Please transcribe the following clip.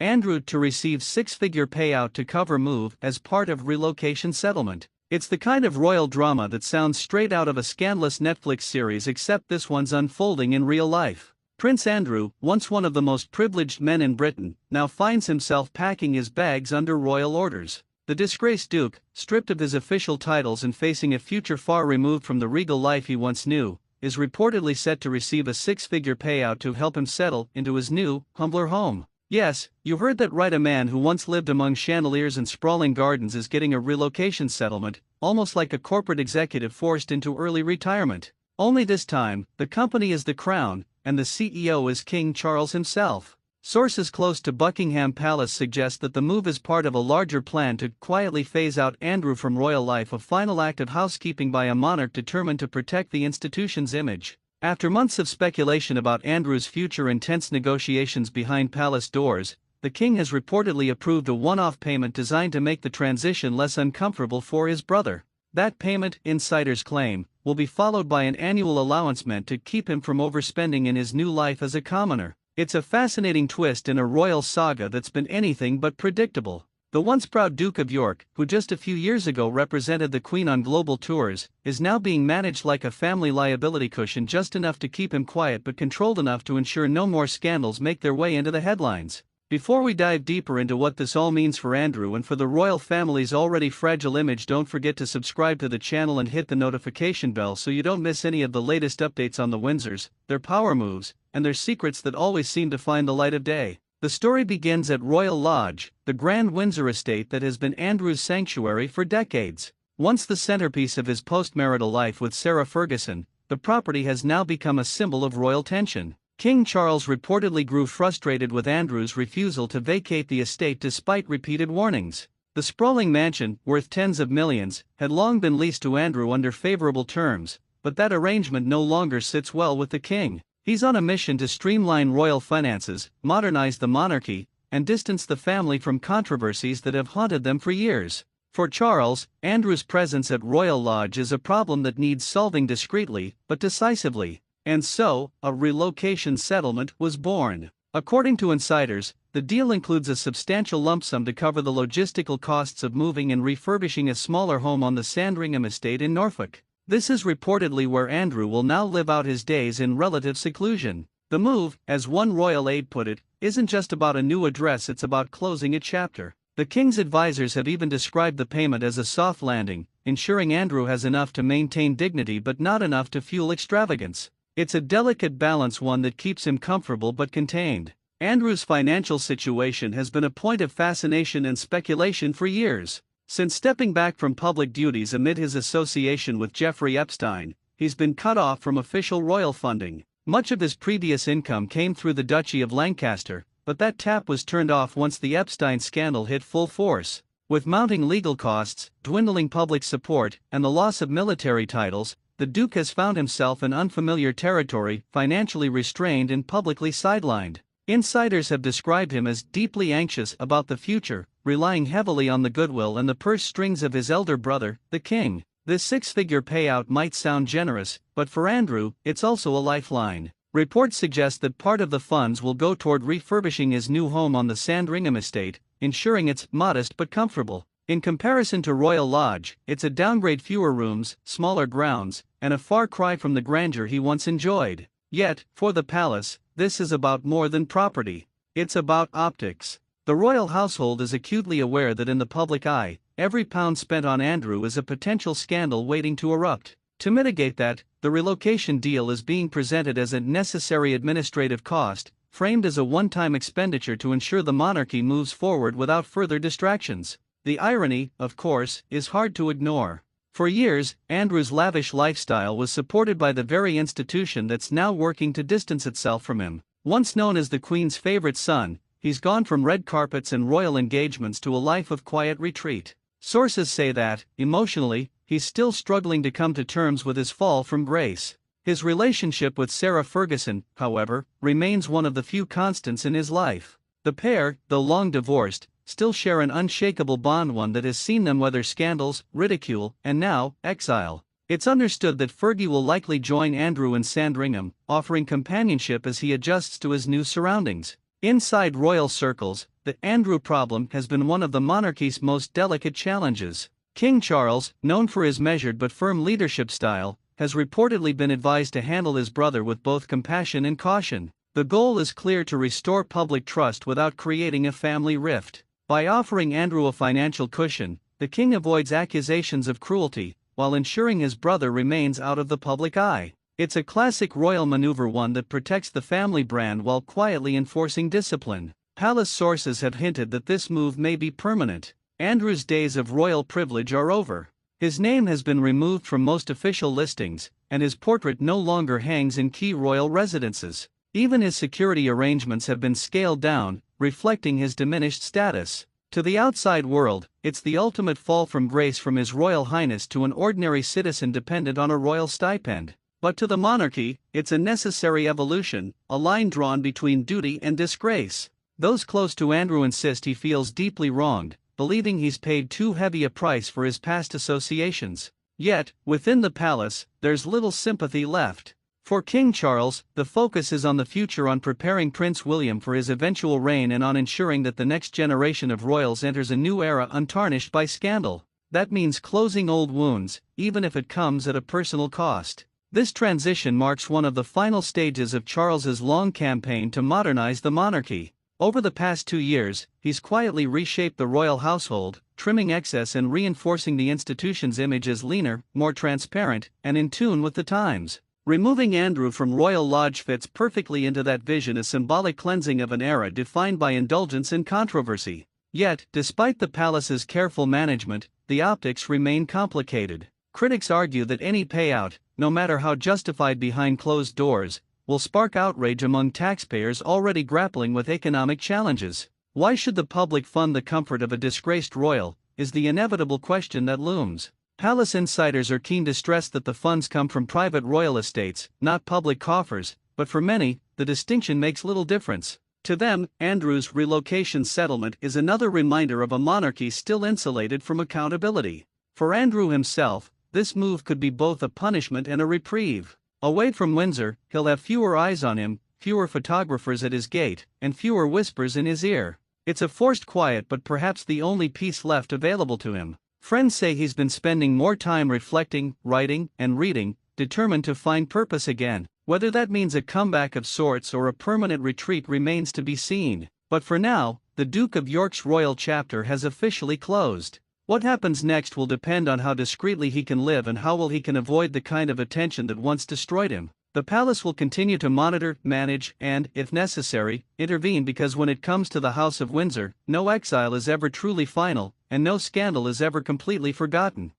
Andrew to receive six-figure payout to cover move as part of relocation settlement. It's the kind of royal drama that sounds straight out of a scandalous Netflix series, except this one's unfolding in real life. Prince Andrew, once one of the most privileged men in Britain, now finds himself packing his bags under royal orders. The disgraced Duke, stripped of his official titles and facing a future far removed from the regal life he once knew, is reportedly set to receive a six-figure payout to help him settle into his new, humbler home. Yes, you heard that right. A man who once lived among chandeliers and sprawling gardens is getting a relocation settlement, almost like a corporate executive forced into early retirement. Only this time, the company is the Crown, and the CEO is King Charles himself. Sources close to Buckingham Palace suggest that the move is part of a larger plan to quietly phase out Andrew from royal life, a final act of housekeeping by a monarch determined to protect the institution's image. After months of speculation about Andrew's future and tense negotiations behind palace doors, the king has reportedly approved a one-off payment designed to make the transition less uncomfortable for his brother. That payment, insiders claim, will be followed by an annual allowance meant to keep him from overspending in his new life as a commoner. It's a fascinating twist in a royal saga that's been anything but predictable. The once proud Duke of York, who just a few years ago represented the Queen on global tours, is now being managed like a family liability cushion, just enough to keep him quiet but controlled enough to ensure no more scandals make their way into the headlines. Before we dive deeper into what this all means for Andrew and for the royal family's already fragile image, don't forget to subscribe to the channel and hit the notification bell so you don't miss any of the latest updates on the Windsors, their power moves, and their secrets that always seem to find the light of day. The story begins at Royal Lodge, the Grand Windsor estate that has been Andrew's sanctuary for decades. Once the centerpiece of his post-marital life with Sarah Ferguson, the property has now become a symbol of royal tension. King Charles reportedly grew frustrated with Andrew's refusal to vacate the estate despite repeated warnings. The sprawling mansion, worth tens of millions, had long been leased to Andrew under favorable terms, but that arrangement no longer sits well with the king. He's on a mission to streamline royal finances, modernize the monarchy, and distance the family from controversies that have haunted them for years. For Charles, Andrew's presence at Royal Lodge is a problem that needs solving discreetly but decisively. And so, a relocation settlement was born. According to insiders, the deal includes a substantial lump sum to cover the logistical costs of moving and refurbishing a smaller home on the Sandringham estate in Norfolk. This is reportedly where Andrew will now live out his days in relative seclusion. The move, as one royal aide put it, isn't just about a new address, it's about closing a chapter. The king's advisors have even described the payment as a soft landing, ensuring Andrew has enough to maintain dignity but not enough to fuel extravagance. It's a delicate balance, one that keeps him comfortable but contained. Andrew's financial situation has been a point of fascination and speculation for years. Since stepping back from public duties amid his association with Jeffrey Epstein, he's been cut off from official royal funding. Much of his previous income came through the Duchy of Lancaster, but that tap was turned off once the Epstein scandal hit full force. With mounting legal costs, dwindling public support, and the loss of military titles, the Duke has found himself in unfamiliar territory, financially restrained and publicly sidelined. Insiders have described him as deeply anxious about the future, relying heavily on the goodwill and the purse strings of his elder brother, the king. This six-figure payout might sound generous, but for Andrew, it's also a lifeline. Reports suggest that part of the funds will go toward refurbishing his new home on the Sandringham estate, ensuring it's modest but comfortable. In comparison to Royal Lodge, it's a downgrade, fewer rooms, smaller grounds, and a far cry from the grandeur he once enjoyed. Yet, for the palace, this is about more than property. It's about optics. The royal household is acutely aware that in the public eye, every pound spent on Andrew is a potential scandal waiting to erupt. To mitigate that, the relocation deal is being presented as a necessary administrative cost, framed as a one-time expenditure to ensure the monarchy moves forward without further distractions. The irony, of course, is hard to ignore. For years, Andrew's lavish lifestyle was supported by the very institution that's now working to distance itself from him. Once known as the Queen's favorite son, he's gone from red carpets and royal engagements to a life of quiet retreat. Sources say that, emotionally, he's still struggling to come to terms with his fall from grace. His relationship with Sarah Ferguson, however, remains one of the few constants in his life. The pair, though long divorced, still share an unshakable bond, one that has seen them weather scandals, ridicule, and now, exile. It's understood that Fergie will likely join Andrew in Sandringham, offering companionship as he adjusts to his new surroundings. Inside royal circles, the Andrew problem has been one of the monarchy's most delicate challenges. King Charles, known for his measured but firm leadership style, has reportedly been advised to handle his brother with both compassion and caution. The goal is clear: to restore public trust without creating a family rift. By offering Andrew a financial cushion, the king avoids accusations of cruelty, while ensuring his brother remains out of the public eye. It's a classic royal maneuver, one that protects the family brand while quietly enforcing discipline. Palace sources have hinted that this move may be permanent. Andrew's days of royal privilege are over. His name has been removed from most official listings, and his portrait no longer hangs in key royal residences. Even his security arrangements have been scaled down, reflecting his diminished status. To the outside world, it's the ultimate fall from grace from His Royal Highness to an ordinary citizen dependent on a royal stipend. But to the monarchy, it's a necessary evolution, a line drawn between duty and disgrace. Those close to Andrew insist he feels deeply wronged, believing he's paid too heavy a price for his past associations. Yet, within the palace, there's little sympathy left. For King Charles, the focus is on the future, on preparing Prince William for his eventual reign, and on ensuring that the next generation of royals enters a new era untarnished by scandal. That means closing old wounds, even if it comes at a personal cost. This transition marks one of the final stages of Charles's long campaign to modernize the monarchy. Over the past 2 years, he's quietly reshaped the royal household, trimming excess and reinforcing the institution's image as leaner, more transparent, and in tune with the times. Removing Andrew from Royal Lodge fits perfectly into that vision, a symbolic cleansing of an era defined by indulgence and controversy. Yet, despite the palace's careful management, the optics remain complicated. Critics argue that any payout, no matter how justified behind closed doors, will spark outrage among taxpayers already grappling with economic challenges. Why should the public fund the comfort of a disgraced royal, is the inevitable question that looms. Palace insiders are keen to stress that the funds come from private royal estates, not public coffers, but for many, the distinction makes little difference. To them, Andrew's relocation settlement is another reminder of a monarchy still insulated from accountability. For Andrew himself, this move could be both a punishment and a reprieve. Away from Windsor, he'll have fewer eyes on him, fewer photographers at his gate, and fewer whispers in his ear. It's a forced quiet, but perhaps the only peace left available to him. Friends say he's been spending more time reflecting, writing, and reading, determined to find purpose again. Whether that means a comeback of sorts or a permanent retreat remains to be seen. But for now, the Duke of York's royal chapter has officially closed. What happens next will depend on how discreetly he can live and how well he can avoid the kind of attention that once destroyed him. The palace will continue to monitor, manage, and, if necessary, intervene, because when it comes to the House of Windsor, no exile is ever truly final, and no scandal is ever completely forgotten.